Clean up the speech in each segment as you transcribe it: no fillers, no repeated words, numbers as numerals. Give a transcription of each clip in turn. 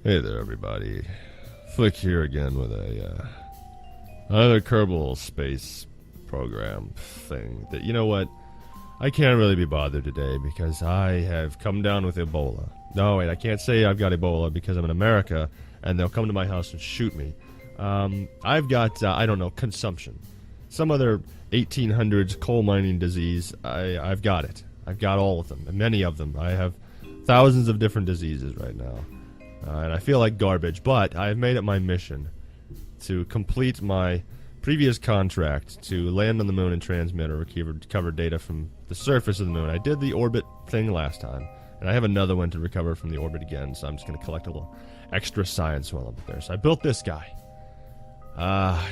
Hey there, everybody. Flick here again with another Kerbal space program thing. That, you know what? I can't really be bothered today because I have come down with Ebola. No, wait, I can't say I've got Ebola because I'm in America and they'll come to my house and shoot me. I've got, I don't know, consumption. Some other 1800s coal mining disease. I've got it. I've got all of them, and many of them. I have thousands of different diseases right now. And I feel like garbage, but I have made it my mission to complete my previous contract to land on the moon and transmit or recover data from the surface of the moon. I did the orbit thing last time, and I have another one to recover from the orbit again, so I'm just going to collect a little extra science while I'm there. So I built this guy.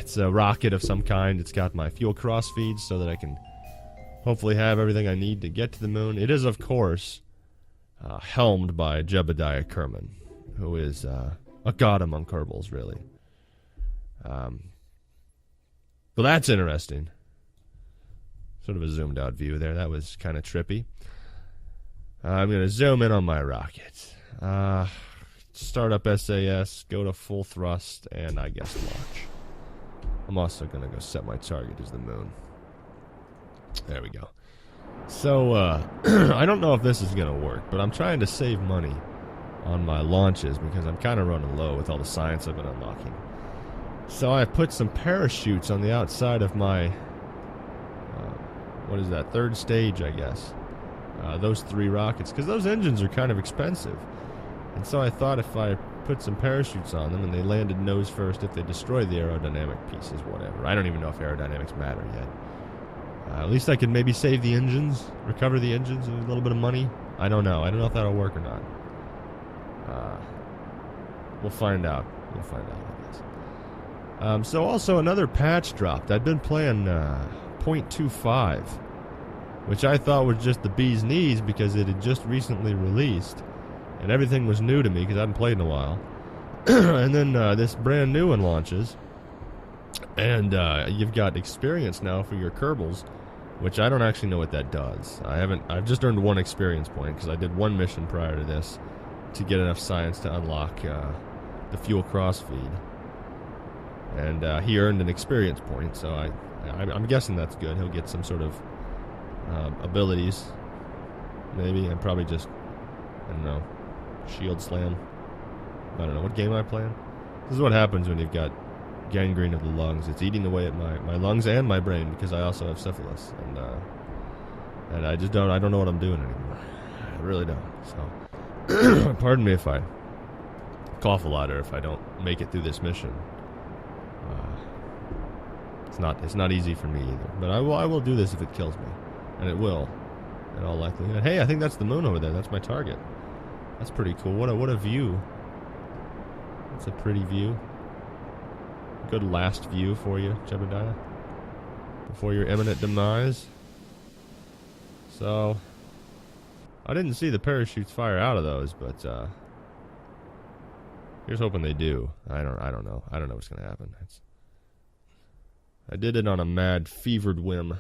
It's a rocket of some kind. It's got my fuel cross feeds so that I can hopefully have everything I need to get to the moon. It is, of course, helmed by Jebediah Kerman, who is a god among Kerbals, really. Well, that's interesting. Sort of a zoomed out view there. That was kind of trippy. I'm going to zoom in on my rocket. Start up SAS, go to full thrust, and I guess launch. I'm also going to go set my target as the moon. There we go. So, I don't know if this is going to work, but I'm trying to save money on my launches because I'm kind of running low with all the science I've been unlocking. So I put some parachutes on the outside of my, what is that, third stage, I guess. Those 3 rockets, because those engines are kind of expensive. And so I thought if I put some parachutes on them and they landed nose first, if they destroy the aerodynamic pieces, whatever. I don't even know if aerodynamics matter yet. At least I could maybe save the engines, recover the engines, and a little bit of money. I don't know. I don't know if that'll work or not. We'll find out. I guess. So also another patch dropped. I'd been playing 0.25, which I thought was just the bee's knees because it had just recently released, and everything was new to me because I hadn't played in a while. And then this brand new one launches, and you've got experience now for your Kerbals, which I don't actually know what that does. I've just earned 1 experience point because I did 1 mission prior to this to get enough science to unlock the fuel cross feed. And he earned an experience point, so I'm guessing that's good. He'll get some sort of abilities, maybe, and probably just, I don't know, shield slam. I don't know, what game am I playing? This is what happens when you've got gangrene of the lungs. It's eating away at my lungs and my brain because I also have syphilis, and I don't know what I'm doing anymore. I really don't. So pardon me if I cough a lot or if I don't make it through this mission. It's not easy for me either. But I will do this if it kills me, and it will, in all likelihood. Hey, I think that's the moon over there. That's my target. That's pretty cool. What a view. That's a pretty view. Good last view for you, Jebediah, before your imminent demise. So I didn't see the parachutes fire out of those, but here's hoping they do. I don't know. I don't know what's going to happen. I did it on a mad, fevered whim.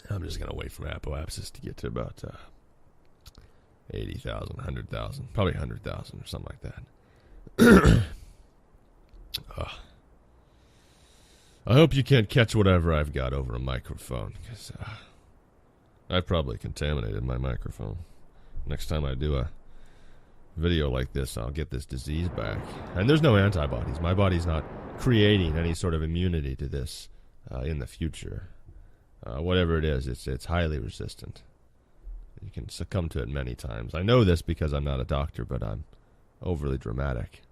I'm just going to wait for apoapsis to get to about 80,000, 100,000, probably 100,000 or something like that. I hope you can't catch whatever I've got over a microphone, because I've probably contaminated my microphone. Next time I do a video like this, I'll get this disease back. And there's no antibodies. My body's not creating any sort of immunity to this in the future. Whatever it is, it's highly resistant. You can succumb to it many times. I know this because I'm not a doctor, but I'm overly dramatic.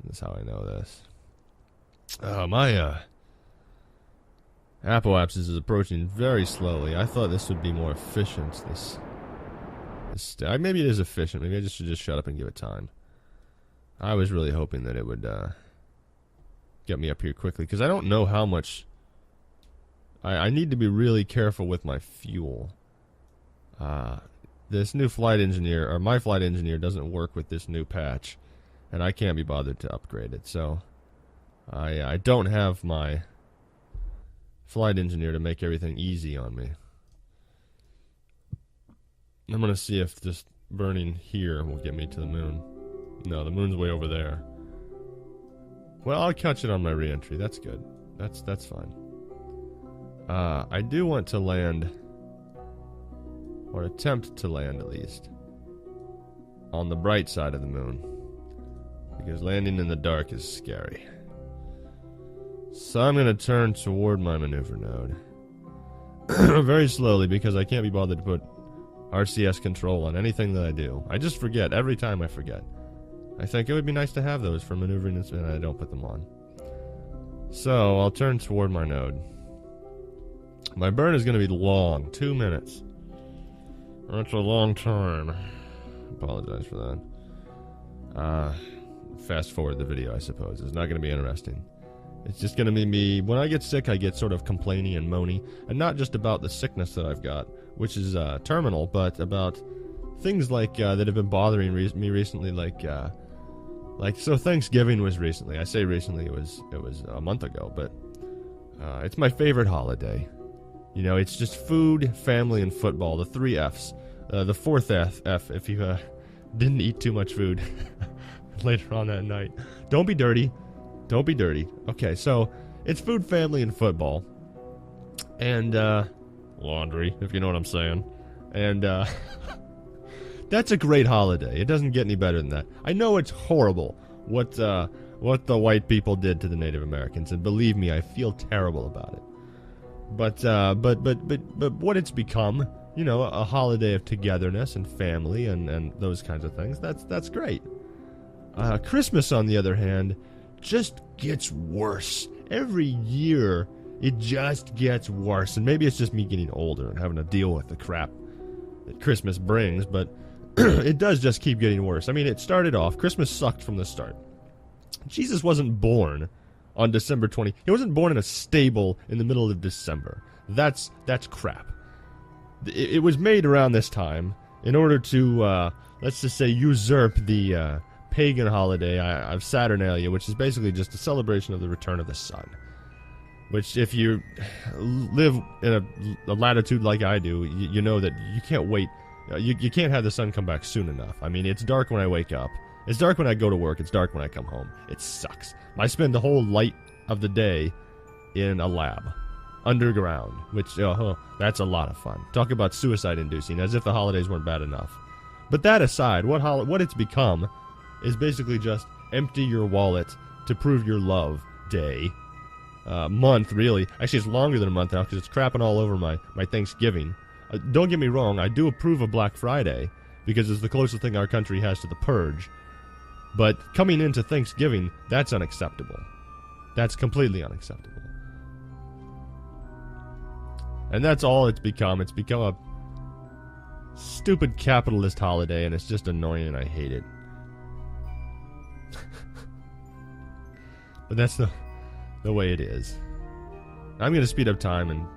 That's how I know this. My apoapsis is approaching very slowly. I thought this would be more efficient. Maybe it is efficient. Maybe I should just shut up and give it time. I was really hoping that it would get me up here quickly, because I don't know how much. I need to be really careful with my fuel. This new flight engineer, or my flight engineer, doesn't work with this new patch, and I can't be bothered to upgrade it. So I don't have my flight engineer to make everything easy on me. I'm gonna see if just burning here will get me to the moon. No, the moon's way over there. Well, I'll catch it on my re-entry. That's good. That's fine. I do want to land, or attempt to land at least, on the bright side of the moon, because landing in the dark is scary. So I'm going to turn toward my maneuver node. Very slowly, because I can't be bothered to put RCS control on anything that I do. I just forget. Every time I forget. I think it would be nice to have those for maneuvering, and I don't put them on. So I'll turn toward my node. My burn is going to be long. 2 minutes. That's a long time. Apologize for that. Fast forward the video, I suppose. It's not going to be interesting. It's just going to be me. When I get sick, I get sort of complainy and moany. And not just about the sickness that I've got, which is terminal, but about things like that have been bothering me recently, like so Thanksgiving was recently. I say recently, it was a month ago, but it's my favorite holiday. You know, it's just food, family, and football, the 3 Fs. The 4th F if you didn't eat too much food later on that night. Don't be dirty. Don't be dirty. Okay, so it's food, family, and football. And laundry, if you know what I'm saying. And that's a great holiday. It doesn't get any better than that. I know it's horrible what the white people did to the Native Americans, and believe me, I feel terrible about it. But what it's become, you know, a holiday of togetherness and family and those kinds of things. That's great. Christmas, on the other hand, just gets worse. Every year, it just gets worse. And maybe it's just me getting older and having to deal with the crap that Christmas brings, but it does just keep getting worse. I mean, it started off, Christmas sucked from the start. Jesus wasn't born on December 20. He wasn't born in a stable in the middle of December. That's crap. It was made around this time in order to, let's just say, usurp the pagan holiday of Saturnalia, which is basically just a celebration of the return of the sun. Which, if you live in a latitude like I do, you know that you can't wait. You can't have the sun come back soon enough. I mean, it's dark when I wake up. It's dark when I go to work. It's dark when I come home. It sucks. I spend the whole light of the day in a lab, underground, which, that's a lot of fun. Talk about suicide-inducing, as if the holidays weren't bad enough. But that aside, what it's become is basically just empty your wallet to prove your love day. Month, really. Actually, it's longer than a month now because it's crapping all over my Thanksgiving. Don't get me wrong, I do approve of Black Friday because it's the closest thing our country has to the purge. But coming into Thanksgiving, that's unacceptable. That's completely unacceptable. And that's all it's become. It's become a stupid capitalist holiday, and it's just annoying, and I hate it. But that's the way it is. I'm going to speed up time and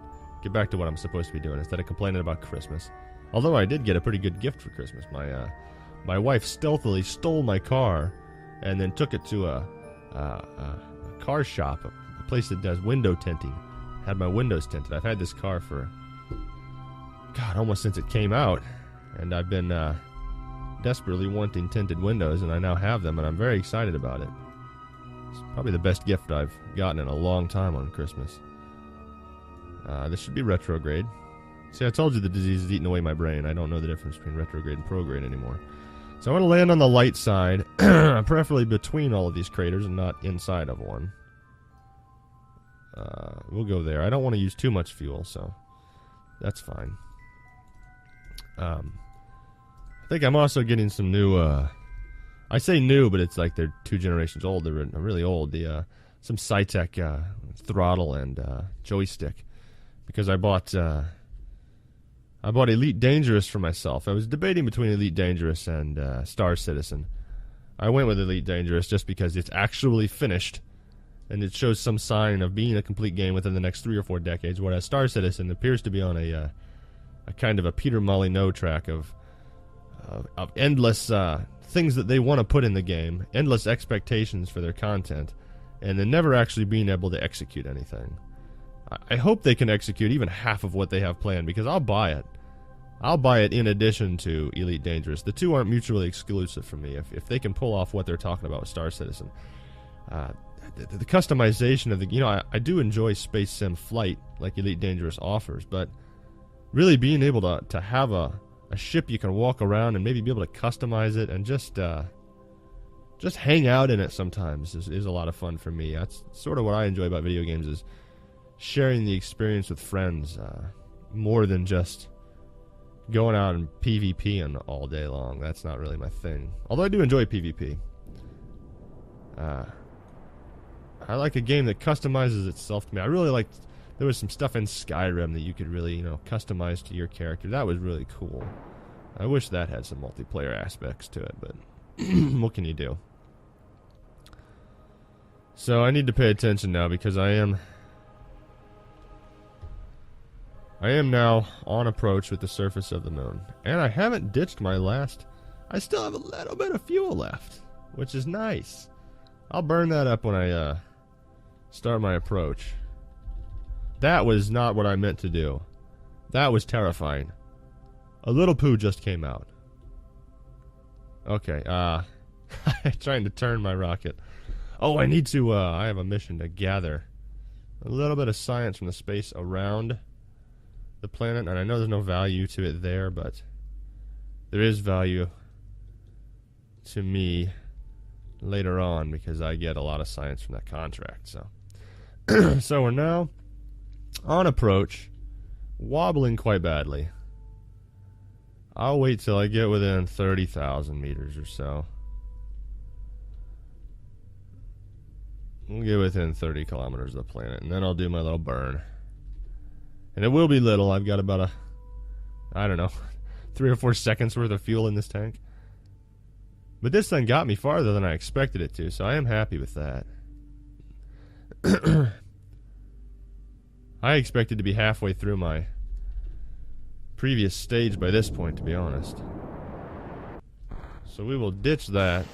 get back to what I'm supposed to be doing instead of complaining about Christmas. Although I did get a pretty good gift for Christmas. My wife stealthily stole my car and then took it to a car shop, a place that does window tinting. Had my windows tinted. I've had this car for, almost since it came out. And I've been desperately wanting tinted windows, and I now have them, and I'm very excited about it. It's probably the best gift I've gotten in a long time on Christmas. This should be retrograde. See, I told you the disease is eating away my brain. I don't know the difference between retrograde and prograde anymore. So I want to land on the light side, preferably between all of these craters and not inside of one. We'll go there. I don't want to use too much fuel, so that's fine. I think I'm also getting some new, I say new, but it's like they're 2 generations old. They're really old. Some Cytec throttle and joystick, because I bought Elite Dangerous for myself. I was debating between Elite Dangerous and Star Citizen. I went with Elite Dangerous just because it's actually finished, and it shows some sign of being a complete game within the next 3 or 4 decades, whereas Star Citizen appears to be on a kind of a Peter Molyneux track of endless things that they want to put in the game, endless expectations for their content, and then never actually being able to execute anything. I hope they can execute even half of what they have planned, because I'll buy it. I'll buy it in addition to Elite Dangerous. The two aren't mutually exclusive for me. If they can pull off what they're talking about with Star Citizen. The customization of the... You know, I do enjoy Space Sim Flight, like Elite Dangerous offers, but really being able to have a ship you can walk around and maybe be able to customize it and just hang out in it sometimes is a lot of fun for me. That's sort of what I enjoy about video games, is sharing the experience with friends, more than just going out and PvPing all day long. That's not really my thing. Although I do enjoy PvP. I like a game that customizes itself to me. I really liked... There was some stuff in Skyrim that you could really, you know, customize to your character. That was really cool. I wish that had some multiplayer aspects to it, but what can you do? So I need to pay attention now because I am now on approach with the surface of the moon. And I haven't ditched my last... I still have a little bit of fuel left, which is nice. I'll burn that up when I start my approach. That was not what I meant to do. That was terrifying. A little poo just came out. Okay, trying to turn my rocket. Oh, I need to, I have a mission to gather a little bit of science from the space around the planet, and I know there's no value to it there, but there is value to me later on because I get a lot of science from that contract. So so we're now on approach, wobbling quite badly. I'll wait till I get within 30,000 meters or so. We'll get within 30 kilometers of the planet, and then I'll do my little burn. And it will be little. I've got about I don't know, 3 or 4 seconds worth of fuel in this tank. But this thing got me farther than I expected it to, so I am happy with that. I expected to be halfway through my previous stage by this point, to be honest. So we will ditch that.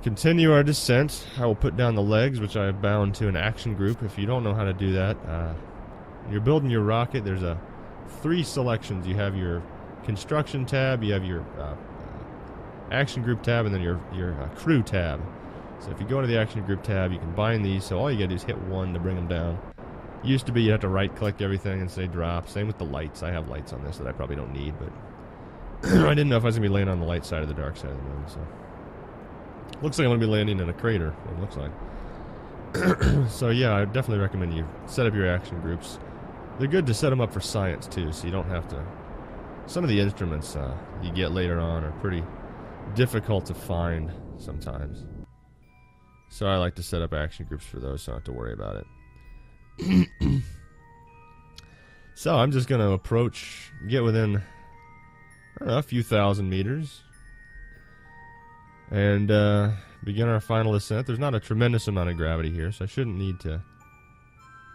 Continue our descent. I will put down the legs, which I have bound to an action group. If you don't know how to do that, you're building your rocket. There's 3 selections. You have your construction tab, you have your action group tab, and then your crew tab. So if you go into the action group tab, you can bind these. So all you gotta do is hit 1 to bring them down. Used to be you have to right click everything and say drop. Same with the lights. I have lights on this that I probably don't need, but I didn't know if I was gonna be landing on the light side or the dark side of the moon. So looks like I'm gonna be landing in a crater. What it looks like. So yeah, I definitely recommend you set up your action groups. They're good to set them up for science too, so you don't have to. Some of the instruments you get later on are pretty difficult to find sometimes. So I like to set up action groups for those so I don't have to worry about it. So I'm just going to approach, get within, I don't know, a few thousand meters. And begin our final descent. There's not a tremendous amount of gravity here, so I shouldn't need to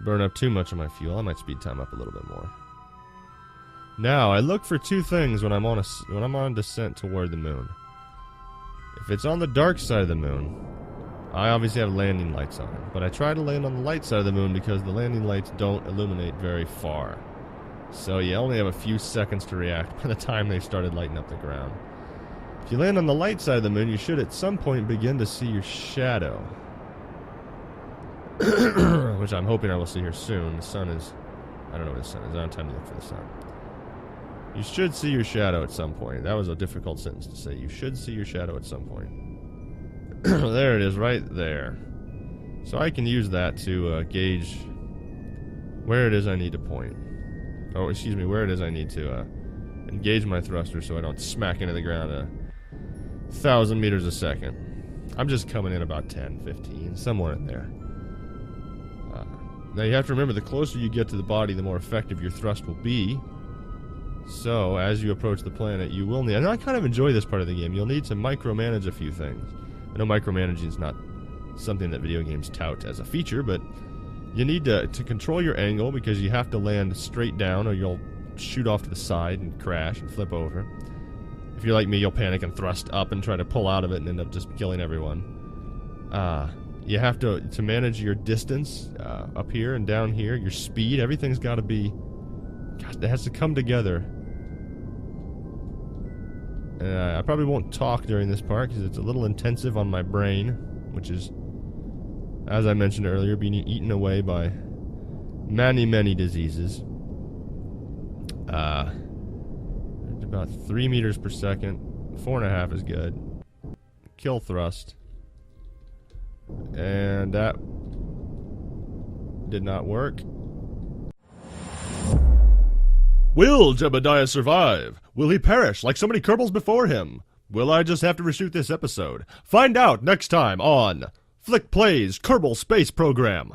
burn up too much of my fuel. I might speed time up a little bit more. Now, I look for 2 things when I'm on descent toward the moon. If it's on the dark side of the moon, I obviously have landing lights on, but I try to land on the light side of the moon because the landing lights don't illuminate very far. So you only have a few seconds to react by the time they've started lighting up the ground. If you land on the light side of the moon, you should at some point begin to see your shadow. Which I'm hoping I will see here soon. The sun is... I don't know where the sun is. I don't have time to look for the sun. You should see your shadow at some point. That was a difficult sentence to say. You should see your shadow at some point. There it is, right there. So I can use that to gauge where it is I need to point. Oh, excuse me, where it is I need to engage my thruster so I don't smack into the ground 1,000 meters a second. I'm just coming in about 10, 15, somewhere in there. Now you have to remember, the closer you get to the body, the more effective your thrust will be. So, as you approach the planet, you will need... And I kind of enjoy this part of the game. You'll need to micromanage a few things. I know micromanaging is not something that video games tout as a feature, but you need to control your angle because you have to land straight down or you'll shoot off to the side and crash and flip over. If you're like me, you'll panic and thrust up and try to pull out of it and end up just killing everyone. You have to manage your distance up here and down here, your speed. Everything's got to be God, that has to come together. I probably won't talk during this part because it's a little intensive on my brain, which is, as I mentioned earlier, being eaten away by many, many diseases. About 3 meters per second. 4.5 is good. Kill thrust. And that did not work. Will Jebediah survive? Will he perish like so many Kerbals before him? Will I just have to reshoot this episode? Find out next time on Flick Plays Kerbal Space Program.